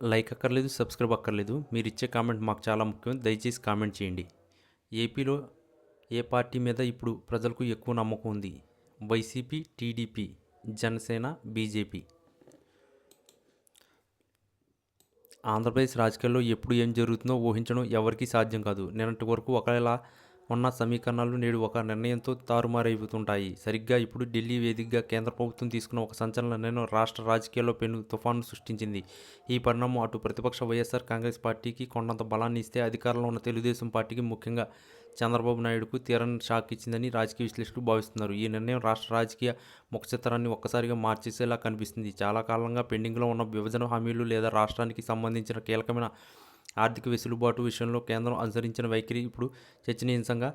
Like అక్కర్లేదు, subscribe అక్కర్లేదు. మీరు ఇచ్చే కామెంట్ మాకు చాలా ముఖ్యం. దయచేసి కామెంట్ చేయండి. ఏపీలో ఏ పార్టీ మీద ఇప్పుడు ప్రజలకు ఎక్కువ నమ్మకం ఉంది? YCP, TDP, Janasena, BJP. Andhra Pradesh రాజకీయాల్లో ఎప్పుడు ఏం జరుగుతుందో ఊహించడం ఎవరికీ సాధ్యం కాదు. నిన్నటి వరకు ఒకవేళ ఉన్న సమీకరణాలు నేడు ఒక నిర్ణయంతో తారుమారైపోతుంటాయి. సరిగ్గా ఇప్పుడు ఢిల్లీ వేదికగా కేంద్ర ప్రభుత్వం తీసుకున్న ఒక సంచలన నిర్ణయం రాష్ట్ర రాజకీయాల్లో పెను తుఫాను సృష్టించింది. ఈ పరిణామం అటు ప్రతిపక్ష వైఎస్ఆర్ కాంగ్రెస్ పార్టీకి కొండంత బలాన్ని ఇస్తే, అధికారంలో ఉన్న తెలుగుదేశం పార్టీకి, ముఖ్యంగా చంద్రబాబు నాయుడుకు తీరని షాక్ ఇచ్చిందని రాజకీయ విశ్లేషకులు భావిస్తున్నారు. ఈ నిర్ణయం రాష్ట్ర రాజకీయ ముఖచిత్రాన్ని ఒక్కసారిగా మార్చేసేలా కనిపిస్తుంది. చాలా కాలంగా పెండింగ్లో ఉన్న విభజన హామీలు లేదా రాష్ట్రానికి సంబంధించిన కీలకమైన ఆర్థిక వెసులుబాటు విషయంలో కేంద్రం అనుసరించిన వైఖరి ఇప్పుడు చర్చనీయాంశంగా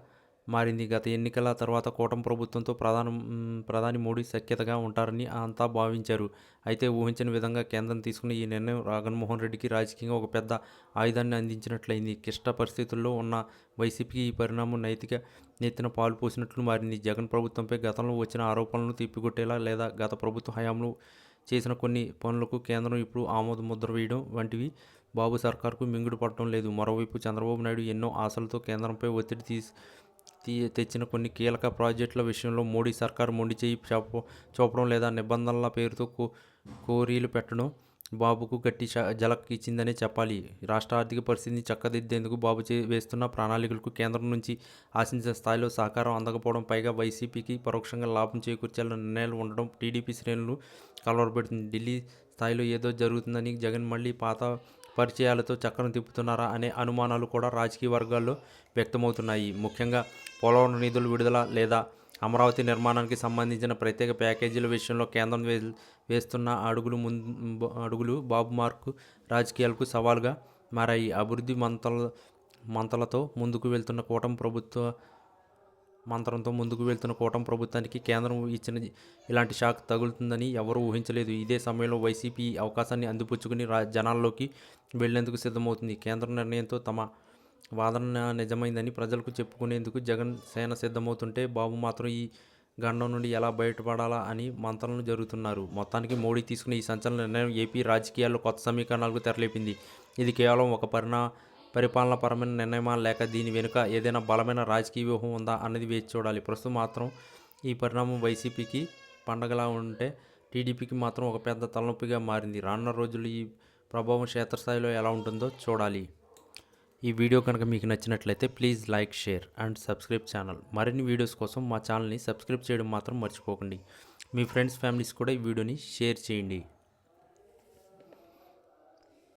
మారింది. గత ఎన్నికల తర్వాత కూటమి ప్రభుత్వంతో ప్రధాని మోడీ సఖ్యతగా ఉంటారని అంతా భావించారు. అయితే ఊహించని విధంగా కేంద్రం తీసుకున్న ఈ నిర్ణయం జగన్మోహన్ రెడ్డికి రాజకీయంగా ఒక పెద్ద ఆయుధాన్ని అందించినట్లయింది. క్లిష్ట పరిస్థితుల్లో ఉన్న వైసీపీకి ఈ పరిణామం నెత్తిన పాలు పోసినట్లు మారింది. జగన్ ప్రభుత్వంపై గతంలో వచ్చిన ఆరోపణలను తిప్పికొట్టేలా లేదా గత ప్రభుత్వ హయాంలో చేసిన కొన్ని పనులకు కేంద్రం ఇప్పుడు ఆమోద ముద్ర వేయడం వంటివి బాబు సర్కార్కు మింగుడు పడటం లేదు. మరోవైపు చంద్రబాబు నాయుడు ఎన్నో ఆశలతో కేంద్రంపై ఒత్తిడి తెచ్చిన కొన్ని కీలక ప్రాజెక్టుల విషయంలో మోడీ సర్కారు మొండి చేయి చూపడం లేదా నిబంధనల పేరుతో కోరీలు పెట్టడం బాబుకు గట్టి జలక్ ఇచ్చిందనే చెప్పాలి. రాష్ట్ర ఆర్థిక పరిస్థితిని చక్కదిద్దేందుకు బాబు వేస్తున్న ప్రణాళికలకు కేంద్రం నుంచి ఆశించిన స్థాయిలో సహకారం అందకపోవడం, పైగా వైసీపీకి పరోక్షంగా లాభం చేకూర్చేలా నిర్ణయాలు ఉండడం టీడీపీ శ్రేణులు కలవరపెడుతుంది. ఢిల్లీ స్థాయిలో ఏదో జరుగుతుందని జగన్ మళ్ళీ పాత పరిచయాలతో చక్రం తిప్పుతున్నారా అనే అనుమానాలు కూడా రాజకీయ వర్గాల్లో వ్యక్తమవుతున్నాయి. ముఖ్యంగా పోలవరం నిధుల విడుదల లేదా అమరావతి నిర్మాణానికి సంబంధించిన ప్రత్యేక ప్యాకేజీల విషయంలో కేంద్రం వేస్తున్న అడుగులు బాబు మార్కు రాజకీయాలకు సవాల్గా మారాయి. అభివృద్ధి మంతరంతో ముందుకు వెళ్తున్న కూటమి ప్రభుత్వానికి కేంద్రం ఇచ్చిన ఇలాంటి షాక్ తగులుతుందని ఎవరూ ఊహించలేదు. ఇదే సమయంలో వైసీపీ ఈ అవకాశాన్ని అందిపుచ్చుకుని జనాల్లోకి వెళ్లేందుకు సిద్ధమవుతుంది. కేంద్ర నిర్ణయంతో తమ వాదన నిజమైందని ప్రజలకు చెప్పుకునేందుకు జగన్ సేన సిద్ధమవుతుంటే, బాబు మాత్రం ఈ గండం నుండి ఎలా బయటపడాలా అని మంతనలు జరుగుతున్నారు. మొత్తానికి మోడీ తీసుకున్న ఈ సంచలన నిర్ణయం ఏపీ రాజకీయాల్లో కొత్త సమీకరణాలకు తెరలేపింది. ఇది కేవలం ఒక పరిపాలనాపరమైన నిర్ణయమా, లేక దీని వెనుక ఏదైనా బలమైన రాజకీయ వ్యూహం ఉందా అన్నది వేచి చూడాలి. ప్రస్తుతం మాత్రం ఈ పరిణామం వైసీపీకి పండగలా ఉంటే, టీడీపీకి మాత్రం ఒక పెద్ద తలనొప్పిగా మారింది. రానున్న రోజుల్లో ఈ ప్రభావం క్షేత్రస్థాయిలో ఎలా ఉంటుందో చూడాలి. ఈ వీడియో కనుక మీకు నచ్చినట్లయితే please like, share and subscribe channel. మరిన్ని వీడియోస్ కోసం మా ఛానల్ని సబ్స్క్రైబ్ చేయడం మాత్రం మర్చిపోకండి. మీ ఫ్రెండ్స్, ఫ్యామిలీస్ కూడా ఈ వీడియోని షేర్ చేయండి.